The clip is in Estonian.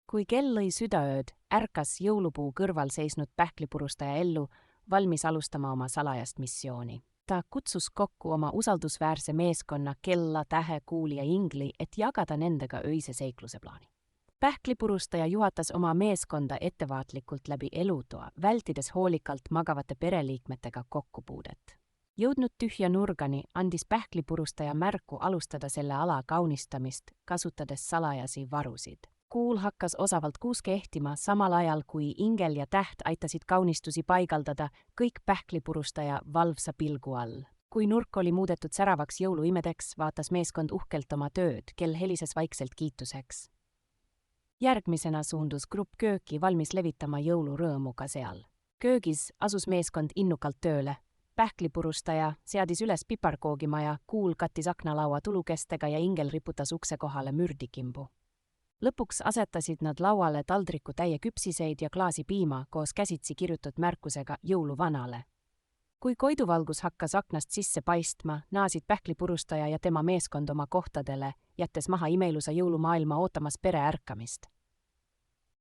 Kui kell lõi südaööd, ärkas jõulupuu kõrval seisnud pähklipurustaja ellu, valmis alustama oma salajast missiooni. Ta kutsus kokku oma usaldusväärse meeskonna Kella, Tähe, Kuuli ja Ingli, et jagada nendega öise seikluse plaani. Pähklipurustaja juhatas oma meeskonda ettevaatlikult läbi elutoa, vältides hoolikalt magavate pereliikmetega kokkupuudet. Jõudnud tühja nurgani, andis pähklipurustaja märku alustada selle ala kaunistamist, kasutades salajasi varusid. Kuul hakkas osavalt kuus kehtima, samal ajal kui Ingel ja Täht aitasid kaunistusi paigaldada, kõik pähklipurustaja valvsa pilgu all. Kui nurk oli muudetud säravaks jõuluimedeks, vaatas meeskond uhkelt oma tööd, kel helises vaikselt kiituseks. Järgmisena suundus grupp kööki, valmis levitama jõulurõõmu ka seal. Köögis asus meeskond innukalt tööle. Pähklipurustaja seadis üles piparkoogimaja, Kuul kattis aknalaua tulukestega ja Ingel riputas ukse kohale mürdikimbu. Lõpuks asetasid nad lauale taldriku täie küpsiseid ja klaasi piima koos käsitsi kirjutatud märkusega jõuluvanale. Kui koiduvalgus hakkas aknast sisse paistma, naasid pähklipurustaja ja tema meeskond oma kohtadele, jättes maha imeilusa jõulumaailma ootamas pere ärkamist.